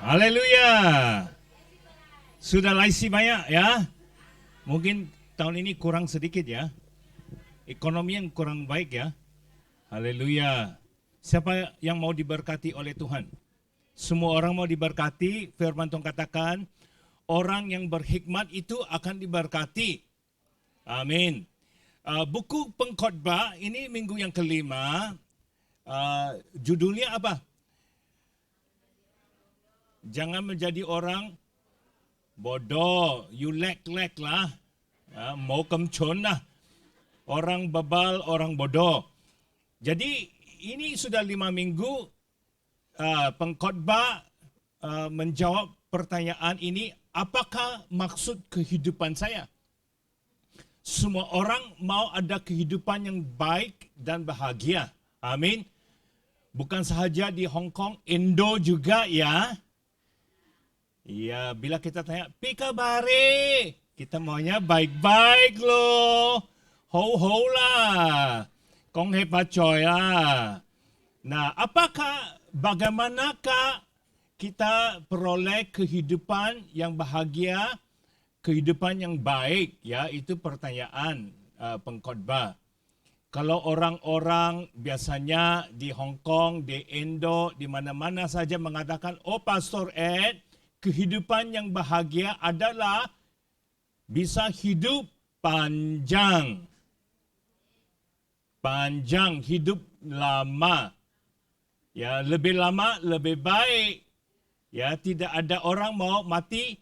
Haleluya. Sudah laisi banyak ya. Mungkin tahun ini kurang sedikit ya. Ekonomi yang kurang baik ya. Haleluya. Siapa yang mau diberkati oleh Tuhan? Semua orang mau diberkati. Firman Tuhan katakan, orang yang berhikmat itu akan diberkati. Amin. Buku Pengkhotbah ini minggu yang kelima. Judulnya apa? Jangan menjadi orang bodoh. You lack lah. Mau kemcon lah. Orang bebal, orang bodoh. Jadi ini sudah 5 minggu pengkhotbah menjawab pertanyaan ini, apakah maksud kehidupan saya? Semua orang mau ada kehidupan yang baik dan bahagia. Amin. Bukan sahaja di Hong Kong, Indo juga ya. Ya, bila kita tanya, Pika bare, kita maunya baik-baik loh. Ho-ho lah. Kong hebat coy lah. Nah, bagaimanakah kita peroleh kehidupan yang bahagia, kehidupan yang baik? Ya, itu pertanyaan pengkhotbah. Kalau orang-orang biasanya di Hong Kong, di Indo, di mana-mana saja mengatakan, oh Pastor Ed, kehidupan yang bahagia adalah bisa hidup panjang. Panjang, hidup lama. Ya, lebih lama, lebih baik. Ya, tidak ada orang mau mati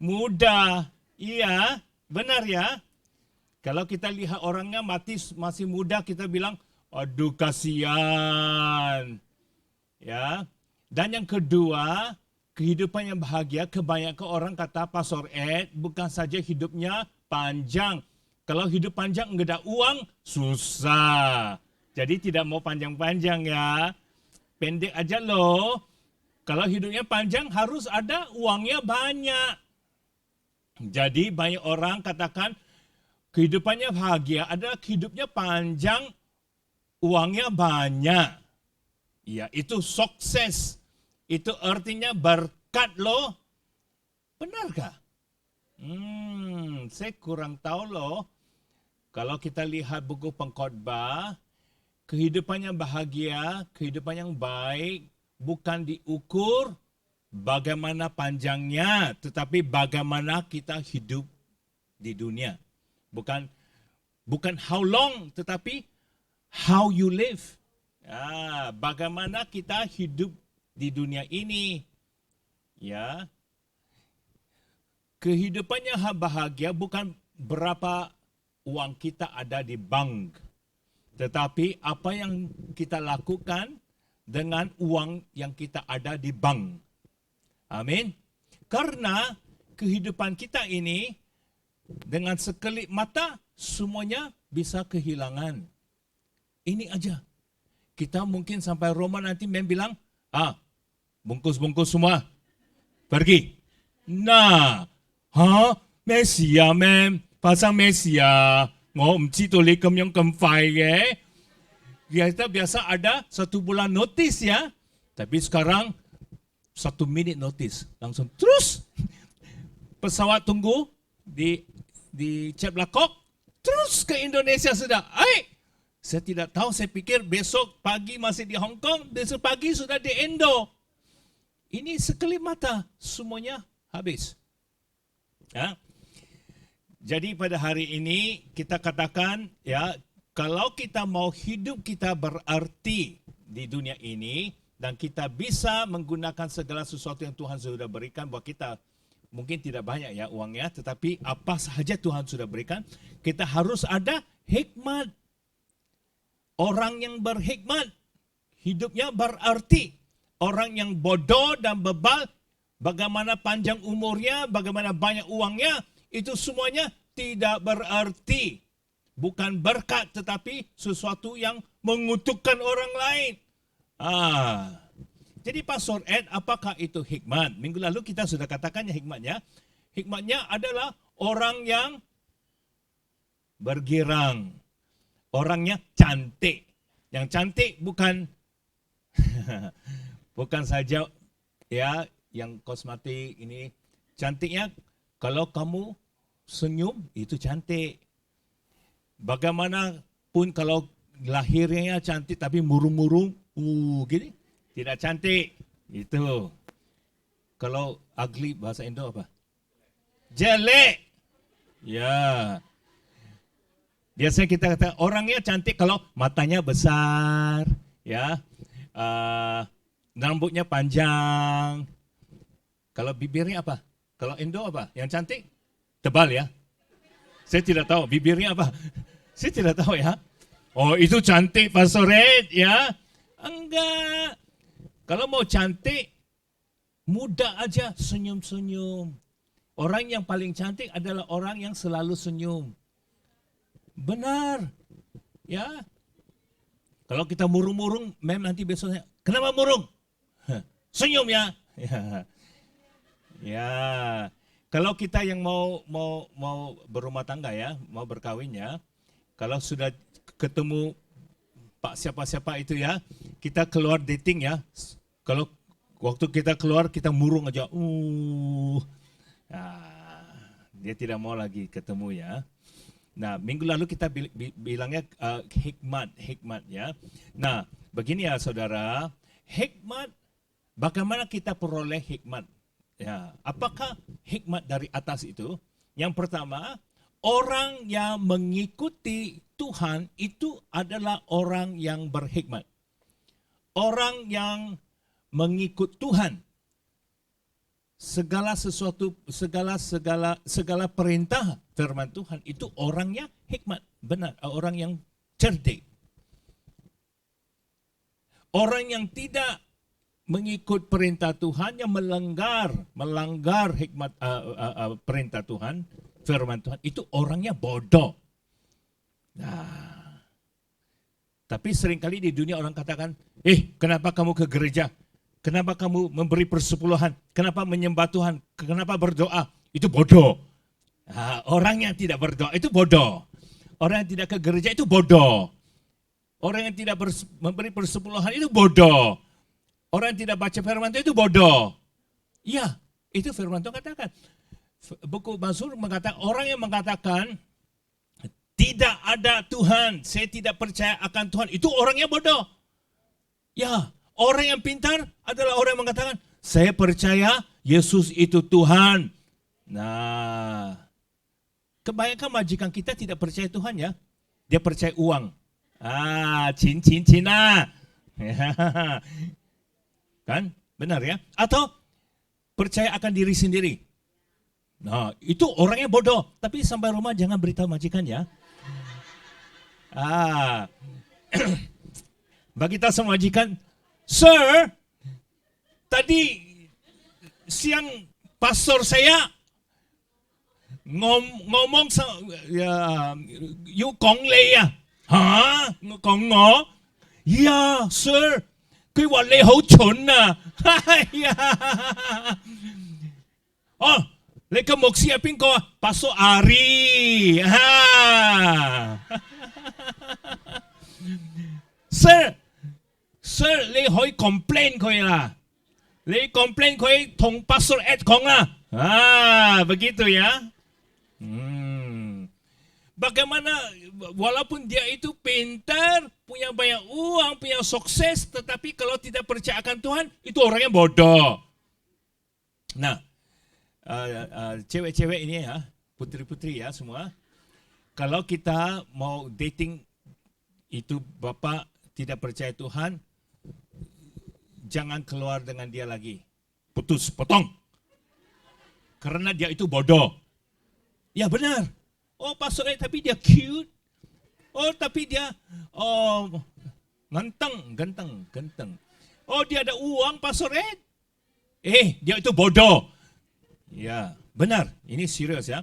muda. Iya, benar ya. Kalau kita lihat orangnya mati masih muda, kita bilang, aduh kasihan. Ya. Dan yang kedua, kehidupan yang bahagia, kebanyakan orang kata Pastor Ed, bukan saja hidupnya panjang. Kalau hidup panjang enggak ada uang, susah. Jadi tidak mau panjang-panjang ya. Pendek aja loh. Kalau hidupnya panjang harus ada uangnya banyak. Jadi banyak orang katakan kehidupannya bahagia adalah hidupnya panjang, uangnya banyak. Ya, itu sukses. Itu artinya berkat loh. Benarkah? Saya kurang tahu loh. Kalau kita lihat buku pengkhotbah, kehidupan yang bahagia, kehidupan yang baik, bukan diukur bagaimana panjangnya, tetapi bagaimana kita hidup di dunia. Bukan how long, tetapi how you live. Bagaimana kita hidup di dunia ini. Ya. Kehidupannya bahagia bukan berapa uang kita ada di bank, tetapi apa yang kita lakukan dengan uang yang kita ada di bank. Amin. Karena kehidupan kita ini dengan sekelip mata semuanya bisa kehilangan. Ini aja. Kita mungkin sampai Roma nanti bilang, bungkus-bungkus semua, pergi. Nah, Mesia pasang Mesia,唔知道你咁樣咁快嘅. Kita biasa ada 1 bulan notis ya, tapi sekarang 1 minute notis, langsung terus pesawat tunggu di Ceblakok, terus ke Indonesia sudah. Saya tidak tahu, saya pikir besok pagi masih di Hong Kong, besok pagi sudah di Indo. Ini sekelip mata, semuanya habis. Ya. Jadi pada hari ini kita katakan, ya, kalau kita mau hidup kita berarti di dunia ini, dan kita bisa menggunakan segala sesuatu yang Tuhan sudah berikan buat kita, mungkin tidak banyak ya uangnya, tetapi apa sahaja Tuhan sudah berikan, kita harus ada hikmat. Orang yang berhikmat, hidupnya berarti. Orang yang bodoh dan bebal, bagaimana panjang umurnya, bagaimana banyak uangnya, itu semuanya tidak berarti. Bukan berkat, tetapi sesuatu yang mengutukkan orang lain. Jadi Pastor Ed, apakah itu hikmat? Minggu lalu kita sudah katakannya hikmatnya. Hikmatnya adalah orang yang bergirang. Orangnya cantik. Yang cantik bukan bukan saja ya yang kosmetik ini. Cantiknya kalau kamu senyum itu cantik. Bagaimanapun kalau lahirnya cantik tapi murung-murung, gini tidak cantik. Itu. Kalau ugly bahasa Indo apa? Jelek. Ya. Biasanya kita kata orangnya cantik kalau matanya besar, ya, rambutnya panjang. Kalau bibirnya apa? Kalau Indo apa? Yang cantik tebal ya. Saya tidak tahu bibirnya apa. Saya tidak tahu ya. Oh itu cantik Pastor Red ya? Enggak. Kalau mau cantik muda aja senyum-senyum. Orang yang paling cantik adalah orang yang selalu senyum. Benar. Ya. Kalau kita murung-murung, mem nanti besoknya, kenapa murung? Senyum ya. Ya. Ya. Kalau kita yang mau berumah tangga ya, mau berkawin ya, kalau sudah ketemu Pak siapa-siapa itu ya, kita keluar dating ya. Kalau waktu kita keluar kita murung aja. Dia tidak mau lagi ketemu ya. Nah, minggu lalu kita bilangnya hikmat ya. Nah, begini ya saudara, hikmat, bagaimana kita peroleh hikmat? Ya, apakah hikmat dari atas itu? Yang pertama, orang yang mengikuti Tuhan itu adalah orang yang berhikmat. Orang yang mengikut Tuhan, segala sesuatu, segala perintah firman Tuhan itu orangnya hikmat, benar, orang yang cerdik. Orang yang tidak mengikut perintah Tuhan, yang melanggar hikmat perintah Tuhan, firman Tuhan, itu orangnya bodoh. Nah, tapi seringkali di dunia orang katakan, kenapa kamu ke gereja? Kenapa kamu memberi persepuluhan? Kenapa menyembah Tuhan? Kenapa berdoa? Itu bodoh. Orang yang tidak berdoa itu bodoh. Orang yang tidak ke gereja itu bodoh. Orang yang tidak memberi persepuluhan itu bodoh. Orang yang tidak baca firman Tuhan itu bodoh. Ya, itu firman Tuhan katakan. Buku Mazmur mengatakan, orang yang mengatakan tidak ada Tuhan, saya tidak percaya akan Tuhan, itu orangnya bodoh. Ya, orang yang pintar adalah orang yang mengatakan, saya percaya Yesus itu Tuhan. Nah, kebanyakan majikan kita tidak percaya Tuhan ya. Dia percaya uang. Cina. Kan? Benar ya? Atau percaya akan diri sendiri. Nah, itu orangnya bodoh. Tapi sampai rumah jangan beritahu majikan ya. Bagi kita semua majikan, Sir, tadi siang pastor saya ngomong ya, you kong lei ya? Hả? Kong ngõ? Yeah, sir. 佢話你好蠢啊！你個牧師係邊個啊？Pastor Ari。Sir，你可以 complain 佢啦，你 complain 佢同 Pastor Ed 講啦。begitu ya. Bagaimana walaupun dia itu pintar, punya banyak uang, punya sukses, tetapi kalau tidak percaya akan Tuhan, itu orangnya bodoh. Nah, cewek-cewek ini ya, putri-putri ya semua, kalau kita mau dating itu bapak tidak percaya Tuhan, jangan keluar dengan dia lagi. Putus, potong. Karena dia itu bodoh. Ya benar. Oh Pastor Ed, tapi dia cute. Oh tapi dia ganteng. Oh dia ada uang Pastor Ed. Dia itu bodoh. Ya benar, ini serius ya.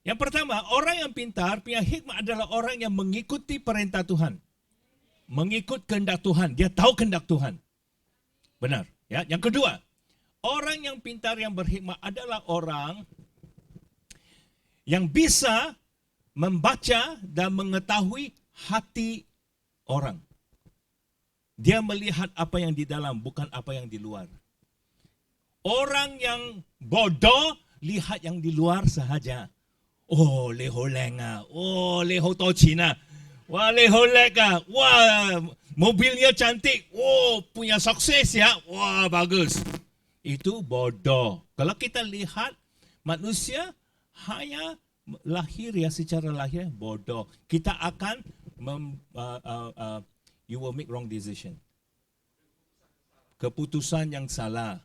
Yang pertama, orang yang pintar, punya hikmat adalah orang yang mengikuti perintah Tuhan. Mengikut kehendak Tuhan, dia tahu kehendak Tuhan. Benar ya. Yang kedua, orang yang pintar, yang berhikmat adalah orang yang bisa membaca dan mengetahui hati orang. Dia melihat apa yang di dalam, bukan apa yang di luar. Orang yang bodoh lihat yang di luar sahaja. Oh, leho lenga. Oh, leho tocina. Wah, leho lega. Wah, mobilnya cantik. Oh, punya sukses ya. Wah, bagus. Itu bodoh. Kalau kita lihat manusia hanya lahir ya secara lahir bodoh. Kita akan you will make wrong decision. Keputusan yang salah.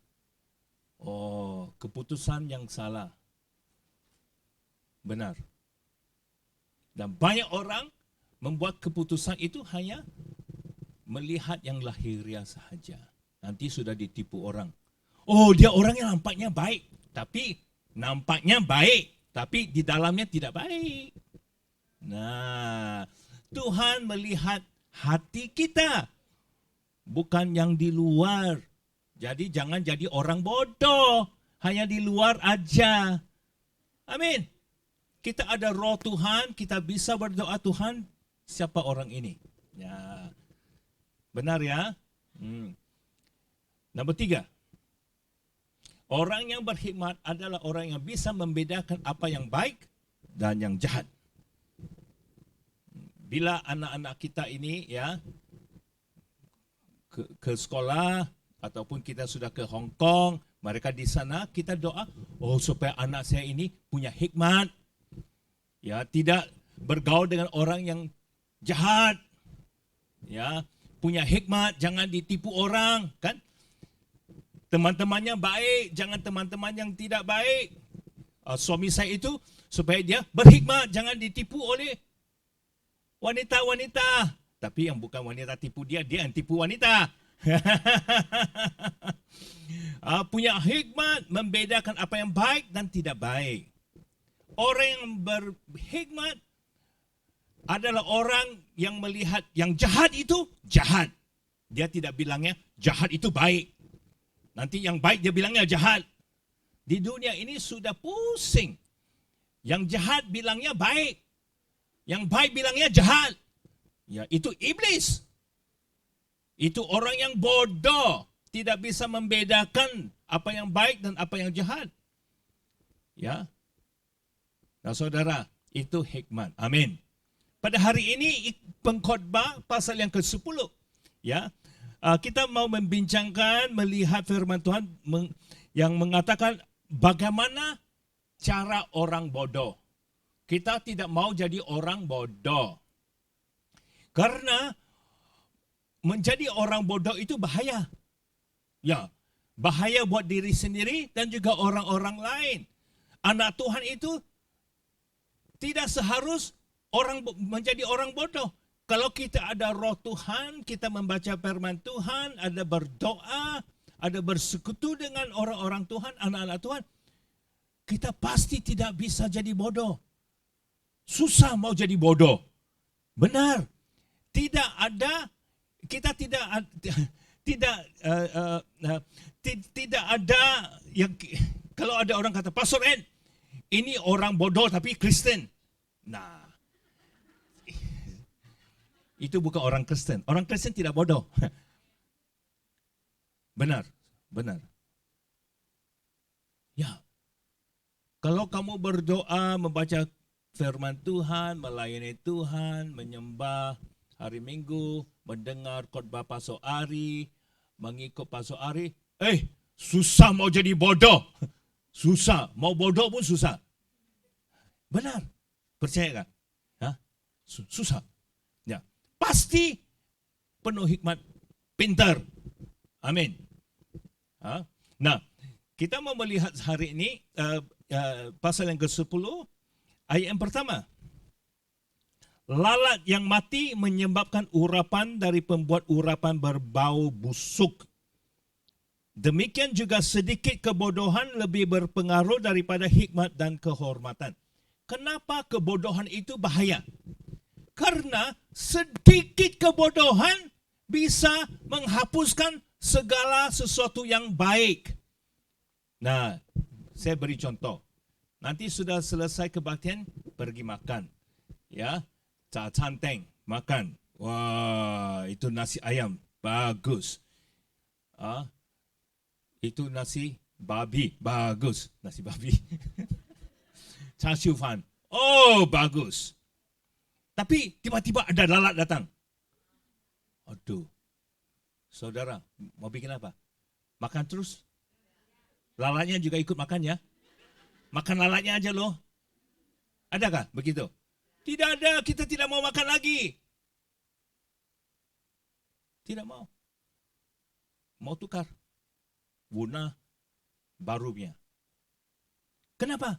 Oh, keputusan yang salah. Benar. Dan banyak orang membuat keputusan itu hanya melihat yang lahiriah sahaja. Nanti sudah ditipu orang. Oh, dia orang yang nampaknya baik. Tapi di dalamnya tidak baik. Nah, Tuhan melihat hati kita. Bukan yang di luar. Jadi jangan jadi orang bodoh. Hanya di luar aja. Amin. Kita ada roh Tuhan, kita bisa berdoa, Tuhan, siapa orang ini? Ya. Benar ya? Nombor 3. Orang yang berhikmat adalah orang yang bisa membedakan apa yang baik dan yang jahat. Bila anak-anak kita ini ya ke sekolah ataupun kita sudah ke Hong Kong, mereka di sana kita doa, oh supaya anak saya ini punya hikmat. Ya, tidak bergaul dengan orang yang jahat. Ya, punya hikmat, jangan ditipu orang, kan? Teman-temannya baik, jangan teman-teman yang tidak baik. Suami saya itu supaya dia berhikmat, jangan ditipu oleh wanita-wanita. Tapi yang bukan wanita tipu dia, dia yang tipu wanita. Punya hikmat membedakan apa yang baik dan tidak baik. Orang yang berhikmat adalah orang yang melihat yang jahat itu jahat. Dia tidak bilangnya jahat itu baik. Nanti yang baik dia bilangnya jahat. Di dunia ini sudah pusing. Yang jahat bilangnya baik. Yang baik bilangnya jahat. Ya, itu iblis. Itu orang yang bodoh. Tidak bisa membedakan apa yang baik dan apa yang jahat. Ya. Nah, saudara, itu hikmat. Amin. Pada hari ini pengkhotbah pasal yang ke-10. Ya. Kita mau membincangkan, melihat firman Tuhan yang mengatakan bagaimana cara orang bodoh. Kita tidak mau jadi orang bodoh. Karena menjadi orang bodoh itu bahaya. Ya, bahaya buat diri sendiri dan juga orang-orang lain. Anak Tuhan itu tidak seharus menjadi orang bodoh. Kalau kita ada roh Tuhan, kita membaca firman Tuhan, ada berdoa, ada bersekutu dengan orang-orang Tuhan, anak-anak Tuhan, kita pasti tidak bisa jadi bodoh. Susah mau jadi bodoh. Benar. Tidak ada, kita tidak ada yang, kalau ada orang kata, Pastor Ed, ini orang bodoh tapi Kristen. Nah, itu bukan orang Kristen. Orang Kristen tidak bodoh. Benar, benar. Ya, kalau kamu berdoa, membaca firman Tuhan, melayani Tuhan, menyembah hari Minggu, mendengar khotbah Pastor Ari, mengikut Pastor Ari, susah mau jadi bodoh. Susah, mau bodoh pun susah. Benar, percaya kan? Susah. Ya, pasti penuh hikmat, pintar. Amin. Nah, kita mau melihat hari ini pasal yang ke-10, ayat yang pertama. Lalat yang mati menyebabkan urapan dari pembuat urapan berbau busuk. Demikian juga sedikit kebodohan lebih berpengaruh daripada hikmat dan kehormatan. Kenapa kebodohan itu bahaya? Karena sedikit kebodohan bisa menghapuskan segala sesuatu yang baik. Nah, saya beri contoh. Nanti sudah selesai kebaktian, pergi makan. Ya, canteng, makan. Wah, itu nasi ayam, bagus. Itu nasi babi, bagus. Nasi babi. Char siu fan, oh bagus. Tapi tiba-tiba ada lalat datang. Aduh, saudara, mau bikin apa? Makan terus? Lalatnya juga ikut makan ya? Makan lalatnya aja loh. Adakah begitu? Tidak ada, kita tidak mau makan lagi. Tidak mau. Mau tukar. Guna barunya. Kenapa?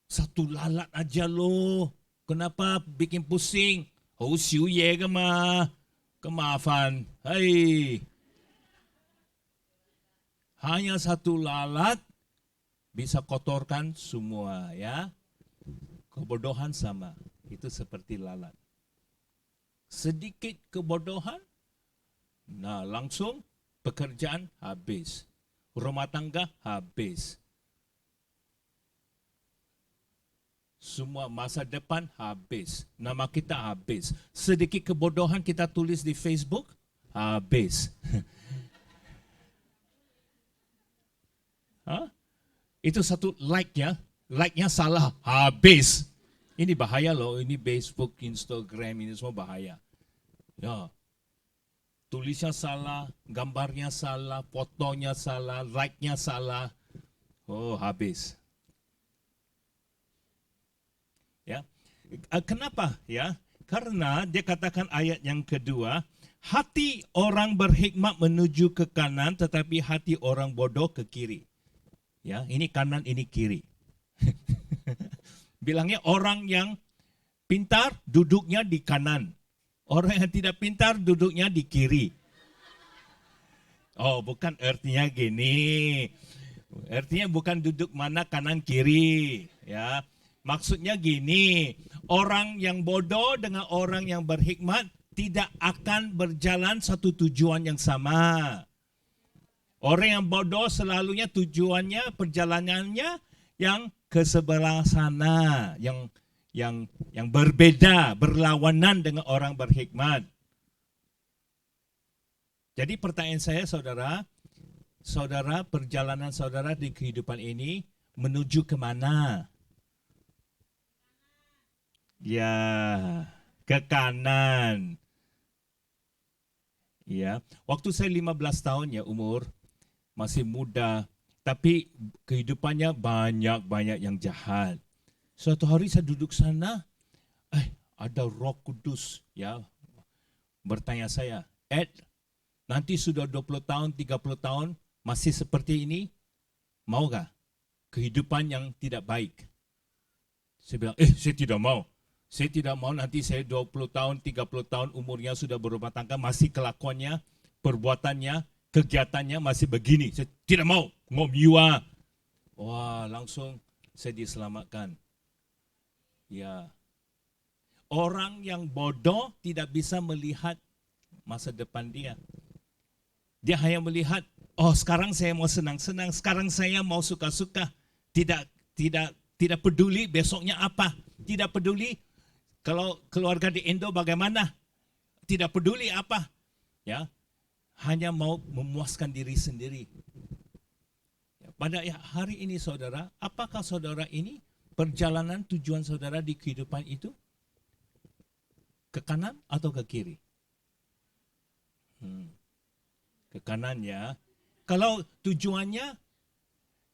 Satu lalat aja loh. Kenapa bikin pusing? Oh, siu ye ke ma? Kemaafan. Hai. Hanya satu lalat bisa kotorkan semua ya. Kebodohan sama. Itu seperti lalat. Sedikit kebodohan, nah langsung pekerjaan habis. Rumah tangga habis. Semua masa depan habis. Nama kita habis. Sedikit kebodohan kita tulis di Facebook, habis. Itu satu like-nya. Like-nya salah, habis. Ini bahaya loh. Ini Facebook, Instagram, ini semua bahaya. Ya. Tulisnya salah, gambarnya salah, fotonya salah, like-nya salah. Oh, habis. Ya. Kenapa ya? Karena dia katakan ayat yang kedua, hati orang berhikmat menuju ke kanan, tetapi hati orang bodoh ke kiri. Ya, ini kanan, ini kiri. Bilangnya orang yang pintar duduknya di kanan. Orang yang tidak pintar duduknya di kiri. Oh, bukan artinya gini. Artinya bukan duduk mana kanan kiri, ya. Maksudnya gini, orang yang bodoh dengan orang yang berhikmat tidak akan berjalan satu tujuan yang sama. Orang yang bodoh selalunya tujuannya, perjalanannya yang ke sebelah sana, yang berbeda, berlawanan dengan orang berhikmat. Jadi pertanyaan saya, saudara, perjalanan saudara di kehidupan ini menuju kemana? Ya, ke kanan. Ya, waktu saya 15 tahun ya umur, masih muda, tapi kehidupannya banyak yang jahat. Suatu hari saya duduk sana, ada Roh Kudus ya bertanya saya, Ed, nanti sudah 20 tahun, 30 tahun masih seperti ini, mau gak kehidupan yang tidak baik? Saya bilang, saya tidak mau. Saya tidak mau nanti saya 20 tahun, 30 tahun umurnya sudah berumah tangga, masih kelakuannya, perbuatannya, kegiatannya masih begini. Saya tidak mau, ngomyua. Wah, langsung saya diselamatkan. Ya. Orang yang bodoh tidak bisa melihat masa depan dia. Dia hanya melihat, oh sekarang saya mau senang-senang, sekarang saya mau suka-suka. Tidak peduli besoknya apa. Tidak peduli kalau keluarga di Indo bagaimana? Tidak peduli apa. Ya, hanya mau memuaskan diri sendiri. Ya, pada hari ini saudara, apakah saudara ini perjalanan tujuan saudara di kehidupan itu ke kanan atau ke kiri? Ke kanan ya. Kalau tujuannya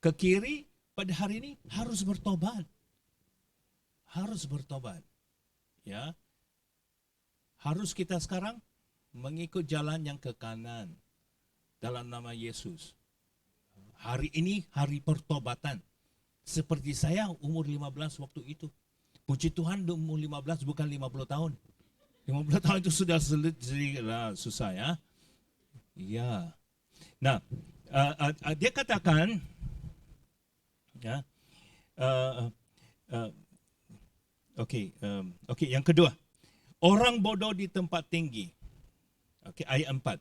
ke kiri, pada hari ini harus bertobat. Harus bertobat. Ya, harus kita sekarang mengikut jalan yang ke kanan dalam nama Yesus. Hari ini hari pertobatan. Seperti saya umur 15 waktu itu. Puji Tuhan umur 15 bukan 50 tahun. 50 tahun itu sudah susah ya. Iya. Nah, dia katakan ya, Okey, yang kedua. Orang bodoh di tempat tinggi. Okey, ayat 4.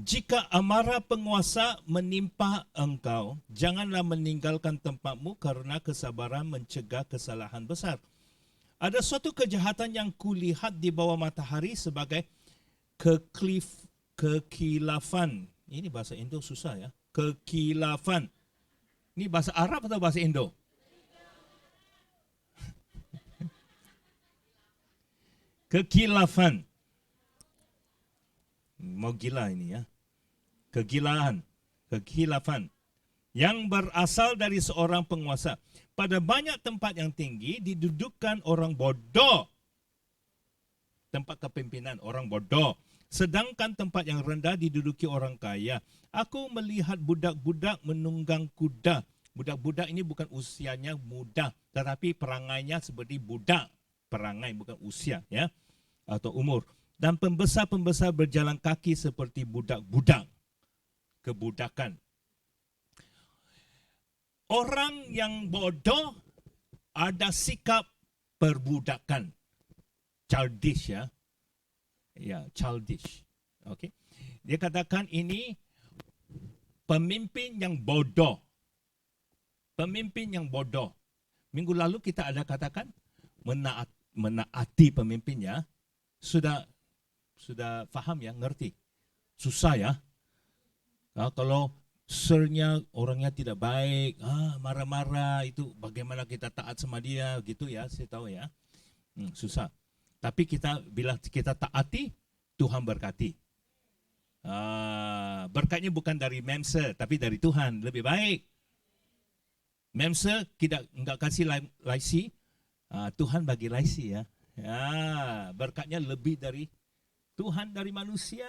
Jika amarah penguasa menimpa engkau, janganlah meninggalkan tempatmu karena kesabaran mencegah kesalahan besar. Ada suatu kejahatan yang kulihat di bawah matahari sebagai kekilafan. Ini bahasa Indo susah ya. Kekilafan. Ini bahasa Arab atau bahasa Indo? Kekilafan. Mau gila ini ya. Kegilaan, kekilafan yang berasal dari seorang penguasa. Pada banyak tempat yang tinggi didudukkan orang bodoh. Tempat kepimpinan orang bodoh. Sedangkan tempat yang rendah diduduki orang kaya. Aku melihat budak-budak menunggang kuda. Budak-budak ini bukan usianya muda, tetapi perangainya seperti budak. Perangai bukan usia ya, atau umur. Dan pembesar-pembesar berjalan kaki seperti budak-budak. Kebudakan. Orang yang bodoh ada sikap perbudakan. Childish ya. Ya, childish. Okey. Dia katakan ini pemimpin yang bodoh. Pemimpin yang bodoh. Minggu lalu kita ada katakan menaati pemimpinnya. Sudah faham ya, ngerti. Susah ya. Kalau sirnya orangnya tidak baik, marah-marah, itu bagaimana kita taat sama dia gitu ya, saya tahu ya. Susah. Tapi bila kita taati, Tuhan berkati. Berkatnya bukan dari memser, tapi dari Tuhan, lebih baik. Memser enggak kasih laisi, Tuhan bagi laisi ya. Berkatnya lebih dari Tuhan dari manusia.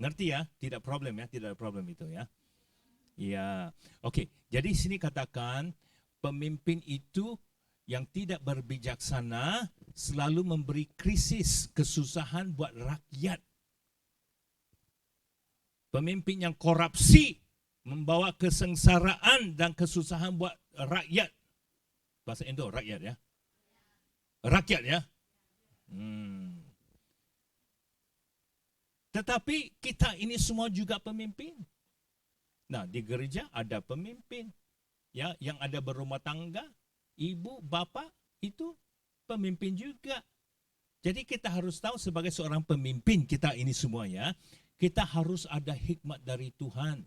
Ngerti ya? Tidak problem ya, tidak ada problem itu ya. Ya, okey. Jadi sini katakan pemimpin itu yang tidak berbijaksana selalu memberi krisis, kesusahan buat rakyat. Pemimpin yang korupsi membawa kesengsaraan dan kesusahan buat rakyat. Bahasa Indo, rakyat ya. Rakyat ya. Tetapi kita ini semua juga pemimpin. Nah, di gereja ada pemimpin. Ya, yang ada berumah tangga, ibu, bapa itu pemimpin juga. Jadi kita harus tahu sebagai seorang pemimpin kita ini semua ya, kita harus ada hikmat dari Tuhan.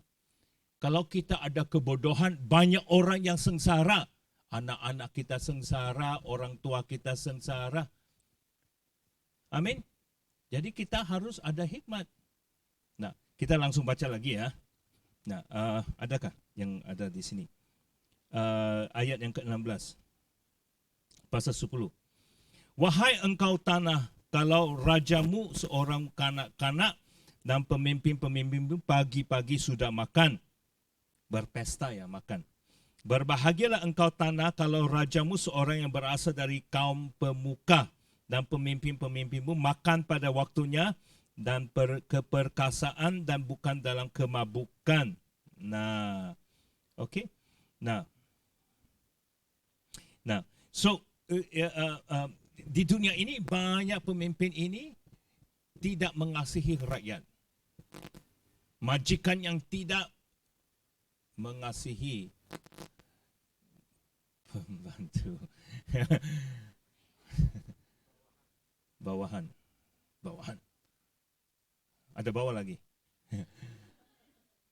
Kalau kita ada kebodohan, banyak orang yang sengsara. Anak-anak kita sengsara, orang tua kita sengsara. Amin. Jadi kita harus ada hikmat. Nah, kita langsung baca lagi ya. Nah, adakah yang ada di sini? Ayat yang ke-16. Pasal 10. Wahai engkau tanah, kalau rajamu seorang kanak-kanak dan pemimpin-pemimpin pagi-pagi sudah makan. Berpesta ya, makan. Berbahagialah engkau tanah kalau rajamu seorang yang berasal dari kaum pemuka dan pemimpin-pemimpinmu makan pada waktunya dan keperkasaan dan bukan dalam kemabukan. Nah, okey. Nah, so di dunia ini banyak pemimpin ini tidak mengasihi rakyat. Majikan yang tidak mengasihi pembantu. Bawahan. Ada bawah lagi.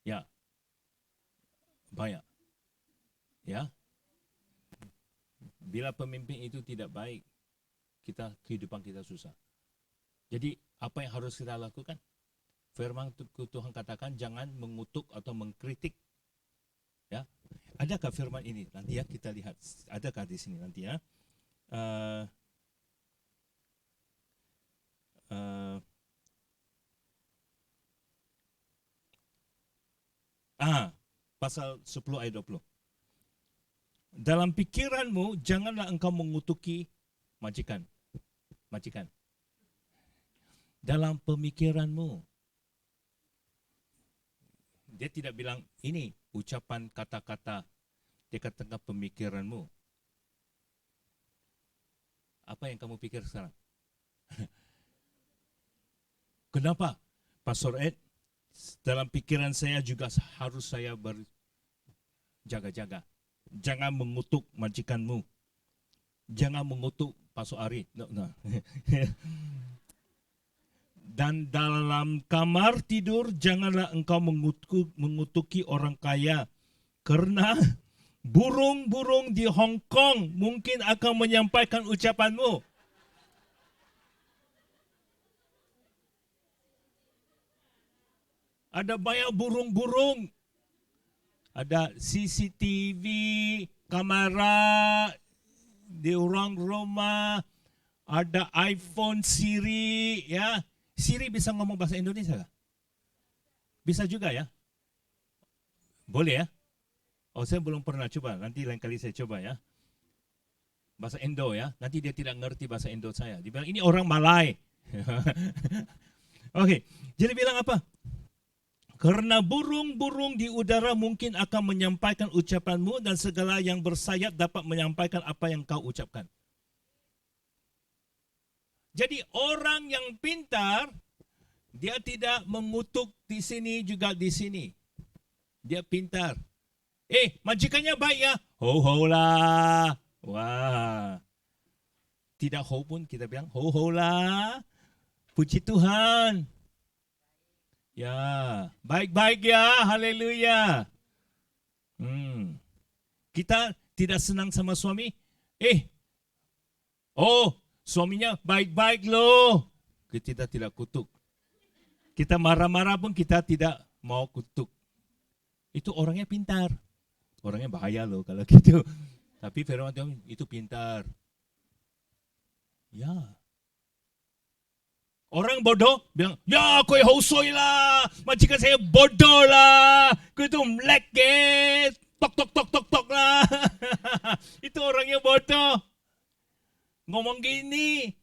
Ya. Banyak. Ya. Bila pemimpin itu tidak baik, kehidupan kita susah. Jadi apa yang harus kita lakukan? Firman Tuhan katakan jangan mengutuk atau mengkritik. Ya. Adakah firman ini? Nanti ya kita lihat. Adakah di sini nanti ya? Pasal 10 ayat 20. Dalam pikiranmu janganlah engkau mengutuki majikan. Dalam pemikiranmu. Dia tidak bilang ini ucapan kata-kata. Dia katakan pemikiranmu. Apa yang kamu pikir sekarang? Kenapa? Pastor Ed, dalam pikiran saya juga harus saya berjaga-jaga. Jangan mengutuk majikanmu. Jangan mengutuk Pastor Ari. No. Dan dalam kamar tidur janganlah engkau mengutuki orang kaya Karena burung-burung di Hong Kong mungkin akan menyampaikan ucapanmu. Ada banyak burung-burung. Ada CCTV, kamera di orang rumah, ada iPhone, Siri, ya. Siri bisa ngomong bahasa Indonesia nggak? Bisa juga ya? Boleh ya? Oh, saya belum pernah coba. Nanti lain kali saya coba ya. Bahasa Indo ya. Nanti dia tidak ngerti bahasa Indo saya. Dia bilang, ini orang Malay. Oke, jadi bilang apa? Karena burung-burung di udara mungkin akan menyampaikan ucapanmu dan segala yang bersayap dapat menyampaikan apa yang kau ucapkan. Jadi orang yang pintar, dia tidak mengutuk di sini juga di sini. Dia pintar. Majikannya baik ya. Ho-ho lah. Wah. Tidak ho pun kita bilang ho-ho lah. Puji Tuhan. Ya, baik-baik ya, haleluya. Kita tidak senang sama suami. Suaminya baik-baik loh. Kita tidak kutuk. Kita marah-marah pun kita tidak mau kutuk. Itu orangnya pintar. Orangnya bahaya loh kalau gitu. Tapi firman Tuhan itu pintar. Ya. Orang bodoh bilang, ya kau hosoi lah, majikan saya bodoh lah, kau itu melek tok lah. Itu orangnya bodoh. Ngomong gini.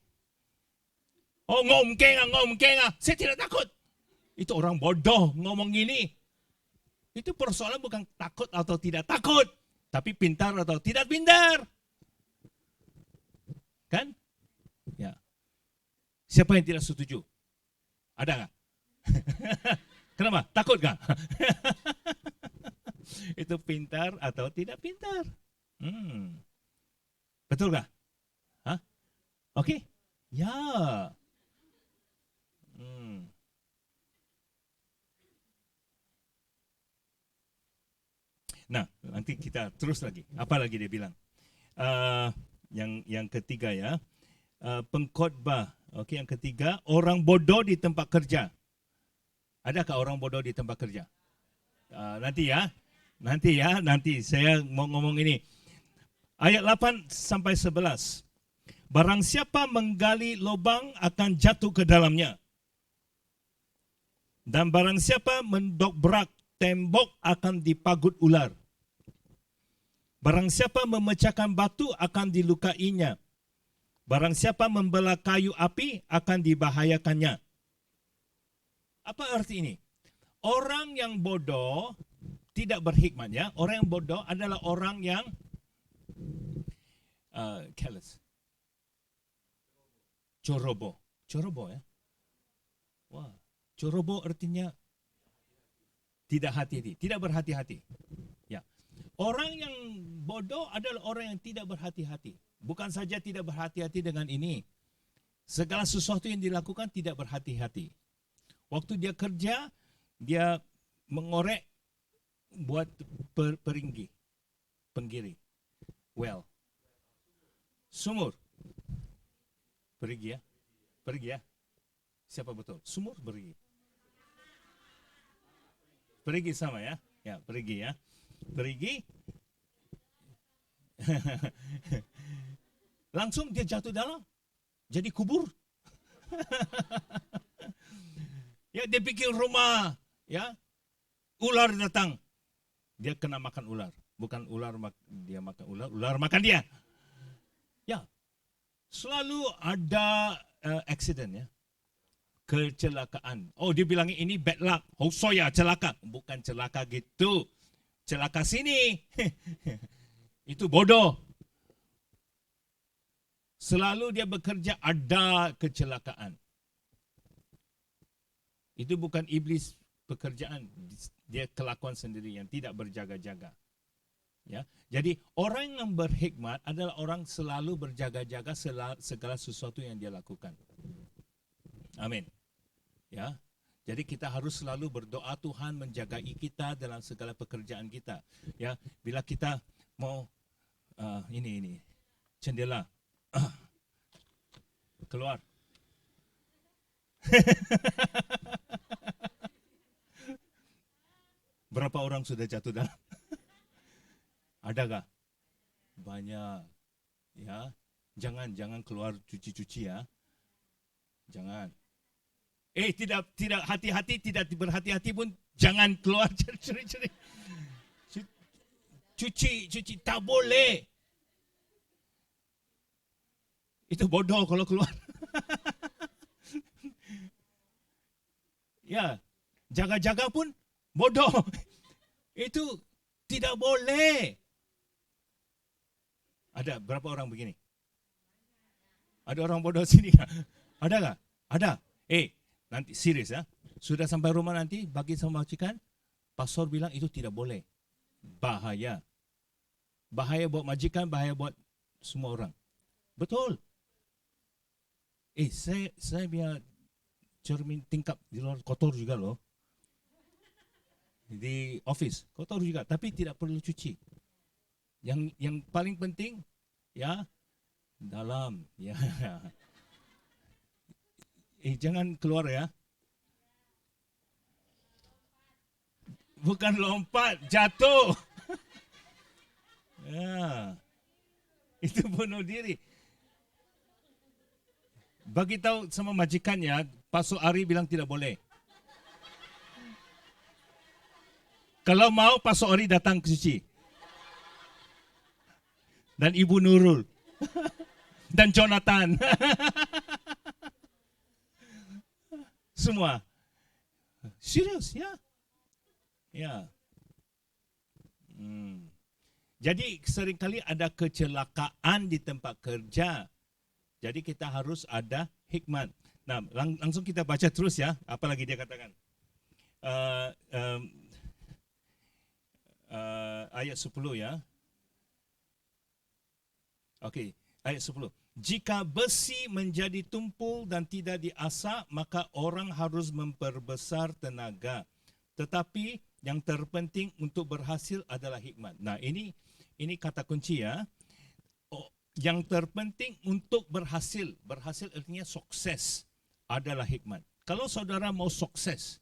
Oh ngomkeng ah, saya tidak takut. Itu orang bodoh ngomong gini. Itu persoalan bukan takut atau tidak takut, tapi pintar atau tidak pintar. Kan? Ya. Siapa yang tidak setuju? Ada nggak? Kenapa? Takut nggak? Itu pintar atau tidak pintar? Betul nggak? Hah? Oke? Ya. Nah, nanti kita terus lagi. Apa lagi dia bilang? Yang ketiga ya, pengkhotbah. Oke, yang ketiga, orang bodoh di tempat kerja. Adakah orang bodoh di tempat kerja? Nanti saya mau ngomong ini. Ayat 8 sampai 11. Barang siapa menggali lubang akan jatuh ke dalamnya. Dan barang siapa mendobrak tembok akan dipagut ular. Barang siapa memecahkan batu akan dilukainya. Barang siapa membelah kayu api akan dibahayakannya. Apa arti ini? Orang yang bodoh tidak berhikmat ya. Orang yang bodoh adalah orang yang careless. Corobo. Corobo ya. Wah, corobo artinya tidak hati-hati, tidak berhati-hati. Ya. Orang yang bodoh adalah orang yang tidak berhati-hati. Bukan saja tidak berhati-hati dengan ini. Segala sesuatu yang dilakukan tidak berhati-hati. Waktu dia kerja, dia mengorek buat penggiri. Well. Sumur. Perigi ya. Siapa betul? Sumur perigi. Perigi sama ya. Ya, perigi ya. Perigi. Langsung dia jatuh dalam. Jadi kubur. Ya, dia pikir rumah, ya. Ular datang. Dia kena makan ular. Bukan ular dia makan ular, ular makan dia. Ya. Selalu ada accident ya. Kecelakaan. Oh, dia bilang ini bad luck. Oh, soya celaka. Bukan celaka gitu. Celaka sini. Itu bodoh. Selalu dia bekerja ada kecelakaan. Itu bukan iblis pekerjaan, dia kelakuan sendiri yang tidak berjaga-jaga. Ya. Jadi orang yang berhikmat adalah orang selalu berjaga-jaga segala sesuatu yang dia lakukan. Amin. Ya. Jadi kita harus selalu berdoa Tuhan menjagai kita dalam segala pekerjaan kita. Ya, bila kita mau ini jendela keluar. Berapa orang sudah jatuh dalam? Adakah? Banyak. Ya, jangan keluar cuci-cuci ya. Jangan. Tidak hati-hati, tidak berhati-hati pun jangan keluar curi-curi. Cuci, tak boleh. Itu bodoh kalau keluar. Ya, jaga-jaga pun bodoh. Itu tidak boleh. Ada berapa orang begini? Ada orang bodoh sini? Ada nggak? Ada. Nanti serius ya. Sudah sampai rumah nanti bagi sama majikan, pastor bilang itu tidak boleh. Bahaya. Bahaya buat majikan, bahaya buat semua orang. Betul. Saya biar cermin tingkap di luar kotor juga loh. Di office kotor juga, tapi tidak perlu cuci. Yang paling penting ya dalam ya. Jangan keluar ya. Bukan lompat, jatuh. Ya. Itu bunuh diri. Bagi tahu sama majikannya, Pastor Ari bilang tidak boleh. Kalau mau Pastor Ari datang ke cuci. Dan Ibu Nurul. Dan Jonathan. Semua. Serius ya. Ya. Jadi seringkali ada kecelakaan di tempat kerja. Jadi kita harus ada hikmat. Nah, langsung kita baca terus ya. Apa lagi dia katakan? Ayat 10 ya. Okey, ayat 10. Jika besi menjadi tumpul dan tidak diasah, maka orang harus memperbesar tenaga. Tetapi yang terpenting untuk berhasil adalah hikmat. Nah, ini kata kunci ya. Yang terpenting untuk berhasil artinya sukses adalah hikmat. Kalau saudara mau sukses,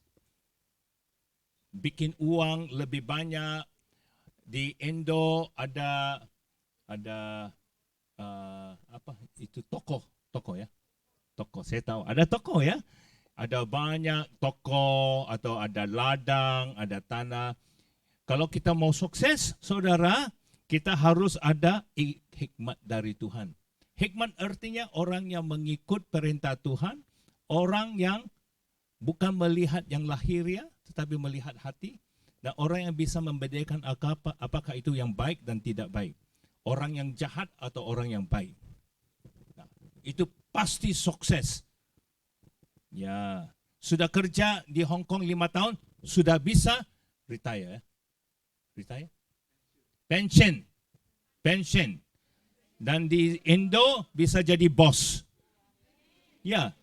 bikin uang lebih banyak, di Indo ada apa itu toko ya, toko saya tahu ada toko ya, ada banyak toko atau ada ladang, ada tanah. Kalau kita mau sukses, saudara, kita harus ada hikmat dari Tuhan. Hikmat artinya orang yang mengikut perintah Tuhan, orang yang bukan melihat yang lahiriah, tetapi melihat hati, dan orang yang bisa membedakan apakah itu yang baik dan tidak baik. Orang yang jahat atau orang yang baik. Nah, itu pasti sukses. Ya, sudah kerja di Hong Kong 5 tahun, sudah bisa retire. Retire? Pension. Dan di Indo bisa jadi bos. Ya.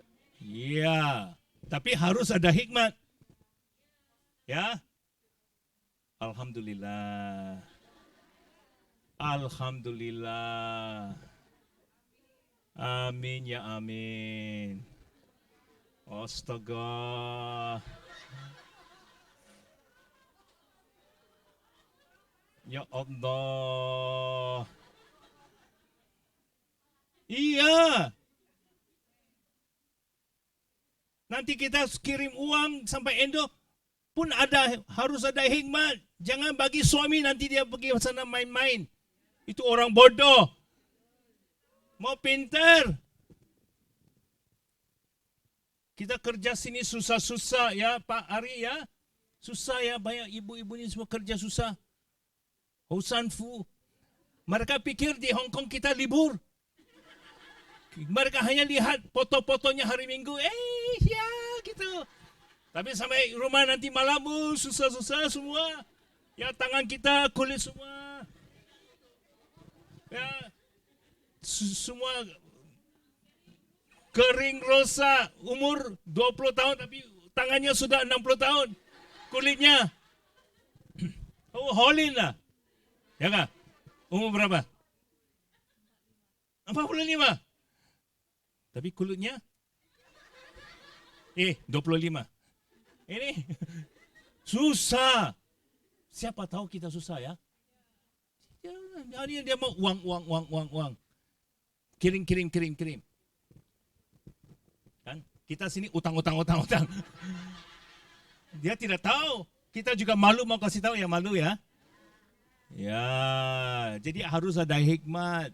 Tapi harus ada hikmat. Ya. Alhamdulillah. Amin ya amin. Astaga. Ya Allah. Iya. Nanti kita kirim uang sampai Indo pun harus ada hikmat. Jangan bagi suami nanti dia pergi ke sana main-main. Itu orang bodoh. Mau pintar. Kita kerja sini susah-susah ya Pak Ari ya. Susah ya, banyak ibu-ibu ini semua kerja susah. Housanfu. Mereka pikir di Hong Kong kita libur. Mereka hanya lihat foto-fotonya hari Minggu. Ya gitu. Tapi sampai rumah nanti malam susah-susah semua. Ya tangan kita kulit semua. Ya semua kering rosak, umur 20 tahun tapi tangannya sudah 60 tahun. Kulitnya. Oh, Holin lah. Ya kan? Umur berapa? 45. Tapi kulitnya 25. Ini susah. Siapa tahu kita susah ya? Dia mau uang. Kirim. Kan? Kita sini utang. Dia tidak tahu. Kita juga malu mau kasih tahu ya, malu ya. Ya, jadi harus ada hikmat.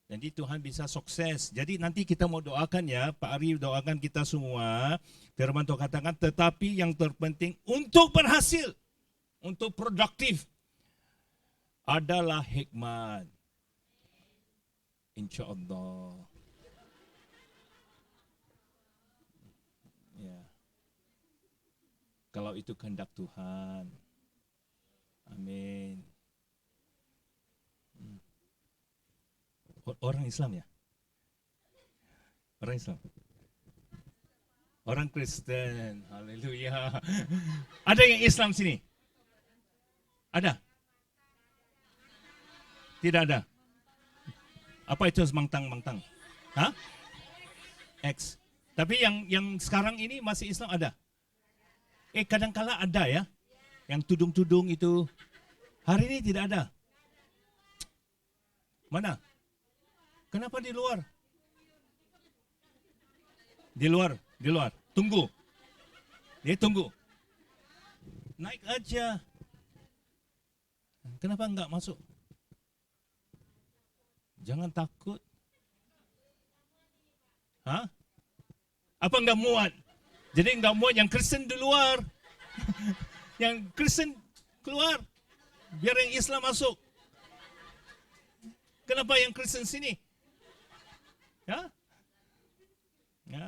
Jadi Tuhan bisa sukses. Jadi nanti kita mau doakan ya, Pak Ari doakan kita semua. Firman Tuhan katakan, tetapi yang terpenting untuk berhasil, untuk produktif adalah hikmat. Insya Allah. Ya. Kalau itu kehendak Tuhan. Amin. Orang Islam ya? Orang Islam. Orang Kristen. Haleluya. Ada yang Islam sini? Ada? Tidak ada. Apa itu mangtang? Hah? X. Tapi yang sekarang ini masih Islam ada? Kadang-kala ada ya. Yang tudung-tudung itu. Hari ini tidak ada. Mana? Kenapa di luar? Di luar. Tunggu. Dia tunggu. Naik aja. Kenapa enggak masuk? Jangan takut. Hah? Apa enggak muat? Jadi enggak muat yang Kristen di luar. Yang Kristen keluar. Biar yang Islam masuk. Kenapa yang Kristen sini? Ya? Ya.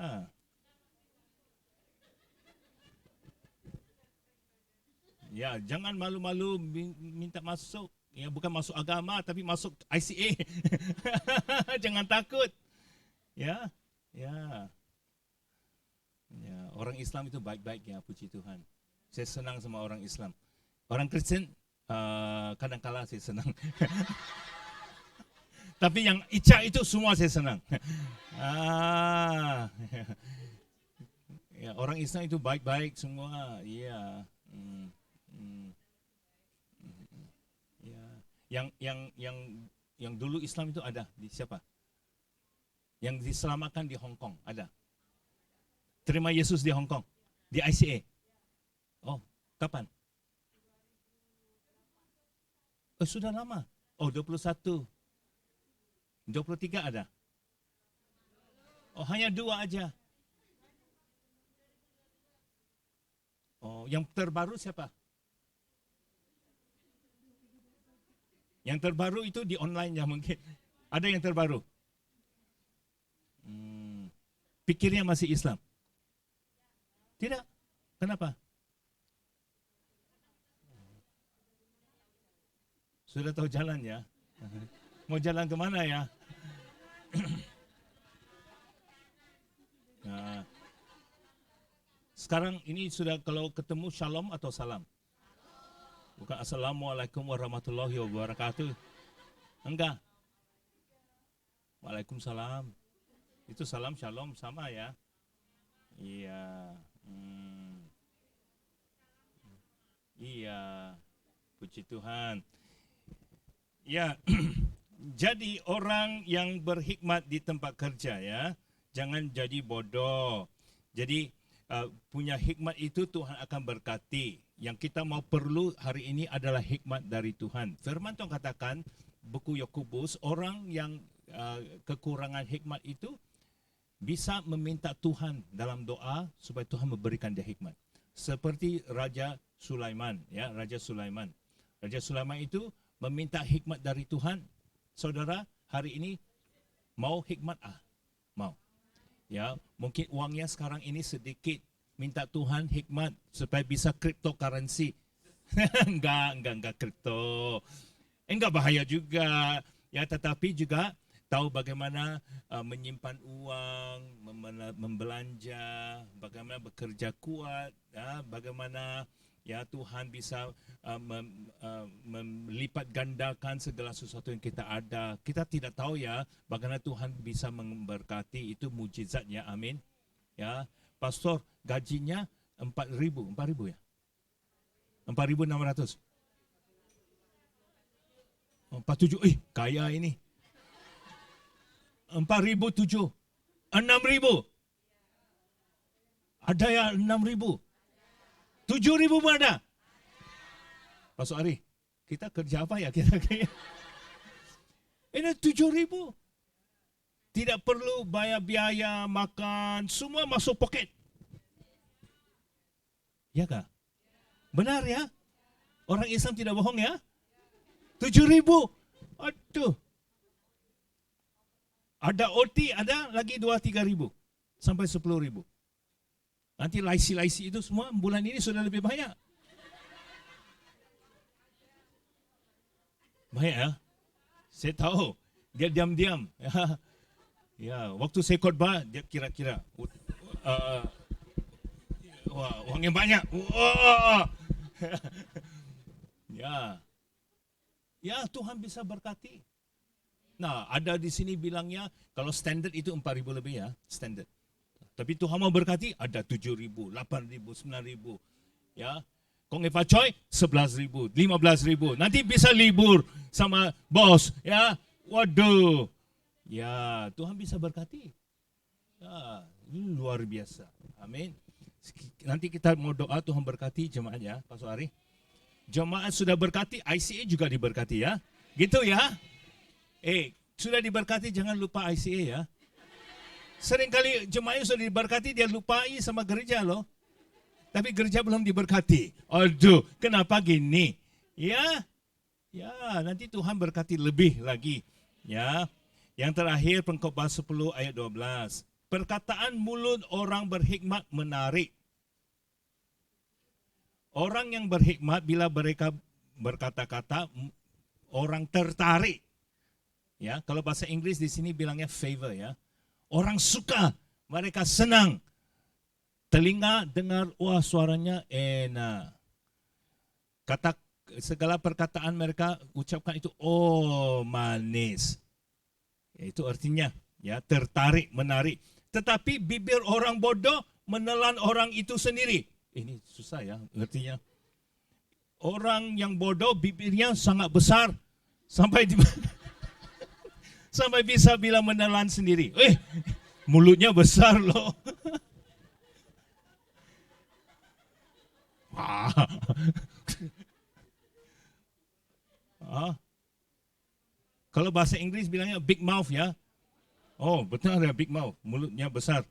Ya, jangan malu-malu minta masuk. Ya, bukan masuk agama tapi masuk ICA. Jangan takut. Ya. Ya. Ya, orang Islam itu baik-baik ya, puji Tuhan. Saya senang sama orang Islam. Orang Kristen kadang-kala saya senang. Tapi yang Ica itu semua saya senang. Ya, orang Islam itu baik-baik semua. Iya. Ya. Yang dulu Islam itu ada di siapa? Yang diselamatkan di Hong Kong ada. Terima Yesus di Hong Kong, di ICA. Oh, kapan? Oh, sudah lama. Oh, 21. 23 ada. Oh, hanya 2 aja. Oh, yang terbaru siapa? Yang terbaru itu di online ya mungkin. Ada yang terbaru. Pikirnya masih Islam. Tidak. Kenapa? Sudah tahu jalan ya. Mau jalan kemana ya? Nah, sekarang ini sudah kalau ketemu shalom atau salam? Bukan assalamualaikum warahmatullahi wabarakatuh. Enggak. Waalaikumsalam. Itu salam shalom sama ya. Iya. Iya. Puji Tuhan. Ya. Jadi orang yang berhikmat di tempat kerja ya, jangan jadi bodoh. Jadi punya hikmat itu Tuhan akan berkati. Yang kita mau perlu hari ini adalah hikmat dari Tuhan. Firman Tuhan katakan buku Yakobus, orang yang kekurangan hikmat itu bisa meminta Tuhan dalam doa supaya Tuhan memberikan dia hikmat. Seperti Raja Sulaiman ya, Raja Sulaiman. Raja Sulaiman itu meminta hikmat dari Tuhan. Saudara, hari ini mau hikmat mau. Ya, mungkin uangnya sekarang ini sedikit. Minta Tuhan hikmat supaya bisa cryptocurrency. enggak kripto. Enggak bahaya juga. Ya, tetapi juga tahu bagaimana menyimpan uang, membelanja, bagaimana bekerja kuat, bagaimana ya Tuhan bisa melipat gandakan segala sesuatu yang kita ada. Kita tidak tahu ya bagaimana Tuhan bisa memberkati, itu mujizat ya, amin. Ya, pastor gajinya 4.000 ya? 4.600. 47, kaya ini. 4.007. 6.000. Ada ya 6.000. 7.000 pun ada. Pastor Ari, kita kerja apa ya kira-kira? Ini 7.000. Tidak perlu bayar biaya, makan, semua masuk poket. Ya kah? Benar ya? Orang Islam tidak bohong ya? 7.000. Aduh. Ada OT, ada lagi 2-3 ribu. Sampai 10.000. Nanti laisi-laisi itu semua bulan ini sudah lebih banyak. Banyak ya? Saya tahu. Dia diam-diam. Ya, waktu saya khotbah, dia kira-kira. Wah, uangnya banyak. Ya. Ya, Tuhan bisa berkati. Nah, ada di sini bilangnya, kalau standard itu 4.000 lebih ya, standard. Tapi Tuhan mau berkati, ada 7.000, 8.000, 9.000. Ya, Kong Eva Choi, 11.000, 15.000. Nanti bisa libur sama bos. Ya, waduh. Ya, Tuhan bisa berkati. Ya, ini luar biasa. Amin. Nanti kita mau doa Tuhan berkati jemaat ya, Pastor Ari. Jemaat sudah berkati, ICA juga diberkati ya. Gitu ya. Sudah diberkati, jangan lupa ICA ya. Seringkali jemaat sudah diberkati, dia lupai sama gereja loh. Tapi gereja belum diberkati. Aduh, kenapa gini? Ya, nanti Tuhan berkati lebih lagi. Ya, yang terakhir Pengkhotbah 10 ayat 12. Perkataan mulut orang berhikmat menarik. Orang yang berhikmat bila mereka berkata-kata, orang tertarik. Ya, kalau bahasa Inggris di sini bilangnya favor ya. Orang suka, mereka senang. Telinga dengar, wah suaranya enak. Segala perkataan mereka ucapkan itu, oh manis. Ya, itu artinya, ya tertarik, menarik. Tetapi bibir orang bodoh menelan orang itu sendiri. Ini susah ya, artinya. Orang yang bodoh bibirnya sangat besar sampai sampai bisa bilang menelan sendiri. Mulutnya besar loh. Kalau bahasa Inggris bilangnya big mouth ya. Oh, betul ya, big mouth, mulutnya besar.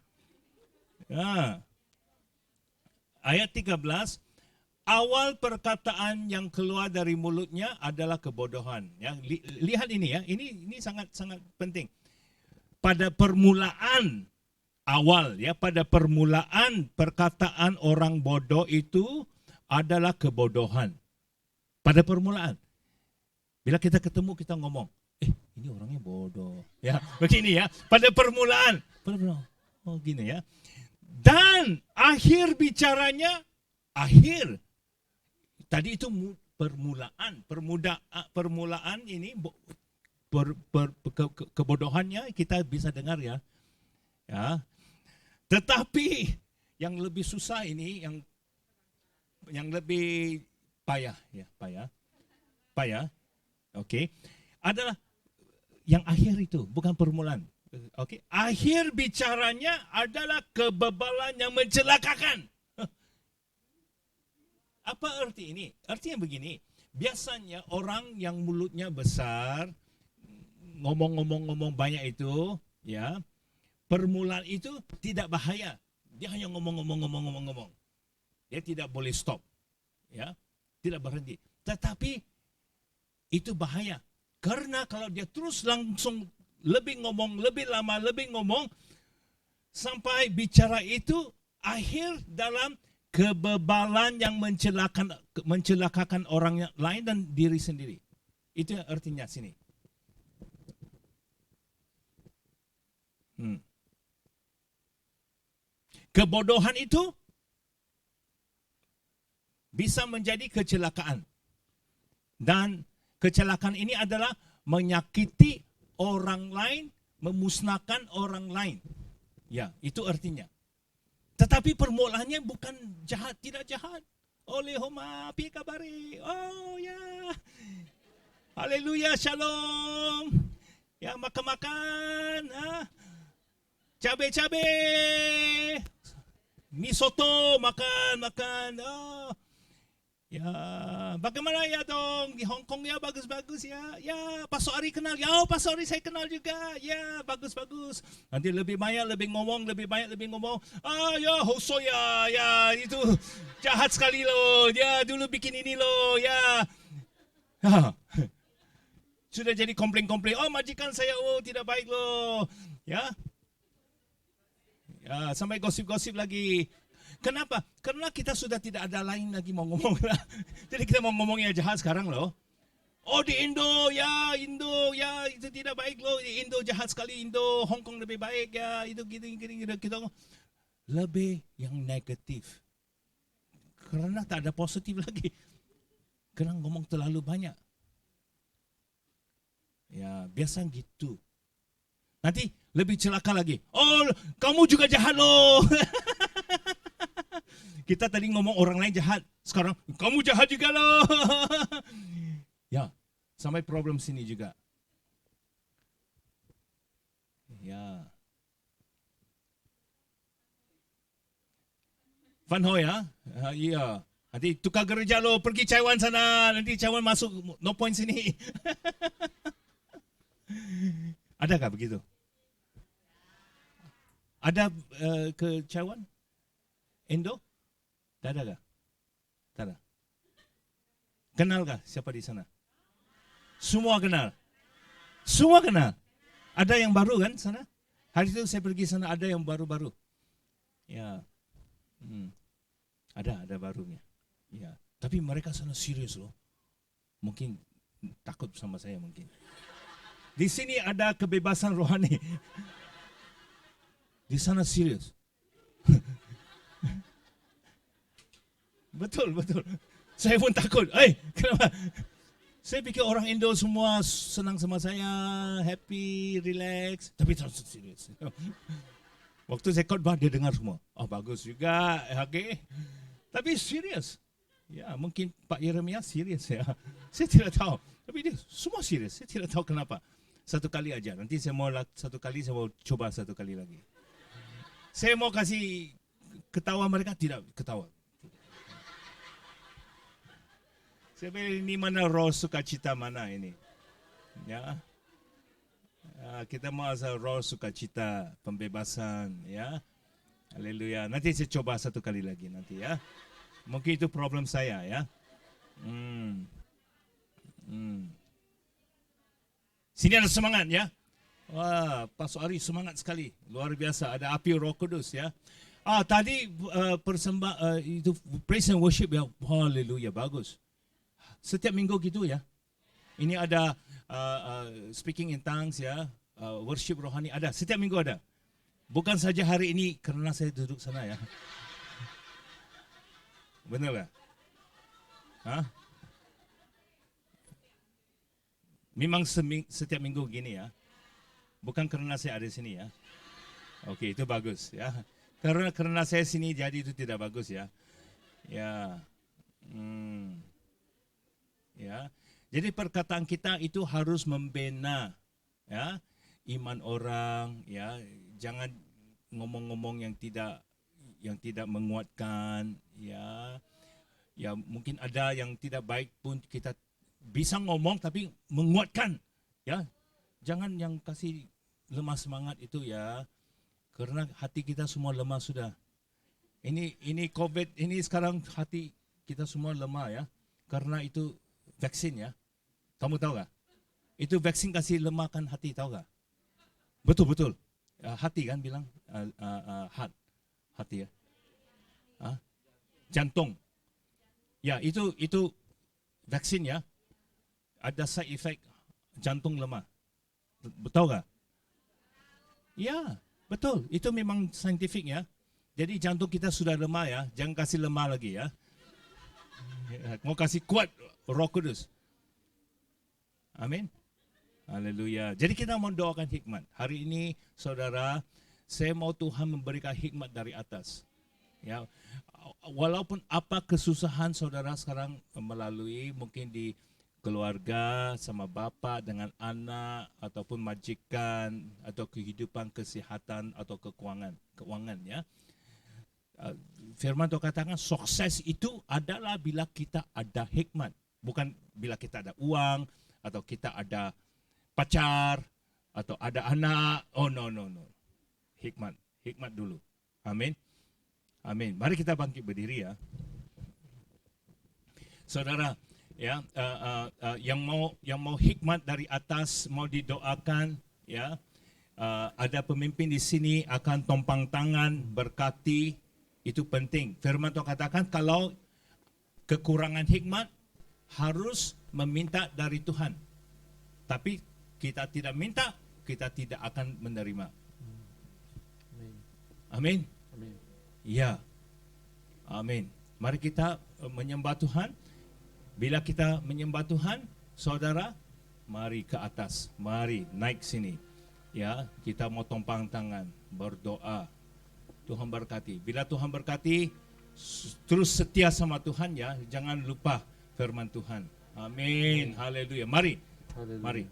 Ya. Ayat 13, awal perkataan yang keluar dari mulutnya adalah kebodohan. Ya, lihat ini ya, ini sangat penting. Pada permulaan awal ya, pada permulaan perkataan orang bodoh itu adalah kebodohan. Pada permulaan. Bila kita ketemu kita ngomong, ini orangnya bodoh. Ya, begini ya, pada permulaan. Oh, gini ya. Dan akhir bicaranya, tadi itu permulaan, permulaan ini kebodohannya kita bisa dengar ya. Ya. Tetapi yang lebih susah ini, yang lebih payah. Oke. Adalah yang akhir itu, bukan permulaan. Oke. Akhir bicaranya adalah kebebalan yang mencelakakan. Apa arti ini? Artinya begini, biasanya orang yang mulutnya besar, ngomong banyak itu, ya, permulaan itu tidak bahaya. Dia hanya ngomong. Dia tidak boleh stop. Ya, tidak berhenti. Tetapi itu bahaya. Karena kalau dia terus langsung lebih ngomong, sampai bicara itu akhir dalam kebebalan yang mencelakakan orang lain dan diri sendiri. Itu artinya sini. Hmm. Kebodohan itu bisa menjadi kecelakaan. Dan kecelakaan ini adalah menyakiti orang lain, memusnahkan orang lain. Ya, itu artinya. Tetapi permulaannya bukan jahat, tidak jahat. Oleh homa pi kabari. Oh ya. Haleluya, shalom. Ya, makan-makan. Cabai-cabai. Mi soto, makan. Oh. Ya, bagaimana ya dong di Hong Kong ya, bagus-bagus ya. Ya, Pastor Ari kenal. Ya, Pastor Ari saya kenal juga. Ya, bagus-bagus. Nanti lebih banyak lebih ngomong. Ya, Hoso ya itu jahat sekali loh. Ya, dulu bikin ini loh. Ya. Sudah jadi komplain-komplain. Oh, majikan saya tidak baik loh. Ya. Ya, sampai gosip-gosip lagi. Kenapa? Karena kita sudah tidak ada lain lagi mau ngomong. Jadi kita mau ngomongnya jahat sekarang loh. Oh di Indo ya itu tidak baik loh. Di Indo jahat sekali, Indo, Hong Kong lebih baik ya. Itu gitu. Kita lebih yang negatif. Karena tak ada positif lagi. Karena ngomong terlalu banyak. Ya biasa gitu. Nanti lebih celaka lagi. Oh kamu juga jahat loh. Kita tadi ngomong orang lain jahat, sekarang kamu jahat juga loh. Ya, sampai problem sini juga. Ya. Fan Ho ya? Iya. Nanti tukar gereja lo, pergi Taiwan sana, nanti Taiwan masuk, no point sini. Adakah begitu? Ada ke Taiwan? Indo? Tak ada kah? Tak ada. Kenal kah siapa di sana? Semua kenal. Semua kenal. Ada yang baru kan sana? Hari itu saya pergi sana ada yang baru-baru. Ya. Ada barunya. Ya. Tapi mereka sana serius loh. Mungkin takut sama saya mungkin. Di sini ada kebebasan rohani. Di sana serius. Betul. Saya pun takut. Kenapa? Saya pikir orang Indo semua senang sama saya, happy, relax. Tapi terus serius. Waktu saya khotbah dia dengar semua. Oh bagus juga, okay. Tapi serius. Ya mungkin Pak Yeremia serius ya. Saya tidak tahu. Tapi dia semua serius. Saya tidak tahu kenapa. Satu kali aja. Nanti saya mau coba satu kali lagi. Saya mau kasih ketawa mereka tidak ketawa. Saya pilih ini mana roh sukacita mana ini. Ya. Kita mau asal roh sukacita, pembebasan ya. Haleluya. Nanti saya coba satu kali lagi nanti ya. Mungkin itu problem saya ya. Sini ada semangat ya. Wah, Pastor Ari semangat sekali. Luar biasa, ada api Roh Kudus ya. Tadi itu praise and worship ya. Haleluya, bagus. Setiap minggu gitu ya. Ini ada speaking in tongues ya, worship rohani ada. Setiap minggu ada. Bukan saja hari ini karena saya duduk sana ya. Benar tak? Memang setiap minggu gini ya. Bukan karena saya ada di sini ya. Okey, itu bagus ya. Karena saya sini jadi itu tidak bagus ya. Ya. Ya. Jadi perkataan kita itu harus membina ya iman orang ya. Jangan ngomong-ngomong yang tidak menguatkan ya. Ya mungkin ada yang tidak baik pun kita bisa ngomong tapi menguatkan ya. Jangan yang kasih lemah semangat itu ya. Karena hati kita semua lemah sudah. Ini COVID ini sekarang hati kita semua lemah ya. Karena itu vaksin ya. Kamu tahu gak? Itu vaksin kasih lemahkan hati, tahu gak? Betul. Hati kan bilang hati ya. Jantung. Ya, itu vaksin ya. Ada side effect jantung lemah. Tahu gak? Ya, Betul, itu memang saintifik ya. Jadi jantung kita sudah lemah ya, jangan kasih lemah lagi ya. Mau kasih kuat Roh Kudus. Amin. Haleluya. Jadi kita mau doakan hikmat. Hari ini saudara, saya mau Tuhan memberikan hikmat dari atas. Ya, walaupun apa kesusahan saudara sekarang melalui, mungkin di keluarga sama bapa dengan anak ataupun majikan atau kehidupan kesihatan atau keuangan ya. Firman Tuhan katakan sukses itu adalah bila kita ada hikmat, bukan bila kita ada uang atau kita ada pacar atau ada anak. Oh no. Hikmat dulu. Amin. Amin. Mari kita bangkit berdiri ya. Saudara, ya, yang mau hikmat dari atas mau didoakan ya. Ada pemimpin di sini akan tumpang tangan berkati, itu penting. Firman Tuhan katakan kalau kekurangan hikmat harus meminta dari Tuhan. Tapi kita tidak minta, kita tidak akan menerima. Amin. Amin. Ya. Amin. Mari kita menyembah Tuhan. Bila kita menyembah Tuhan, saudara, mari ke atas, mari naik sini. Ya, kita mau tumpang tangan, berdoa. Tuhan berkati. Bila Tuhan berkati, terus setia sama Tuhan ya, jangan lupa firman Tuhan. Amin. Haleluya. Mari. Haleluya. Mari.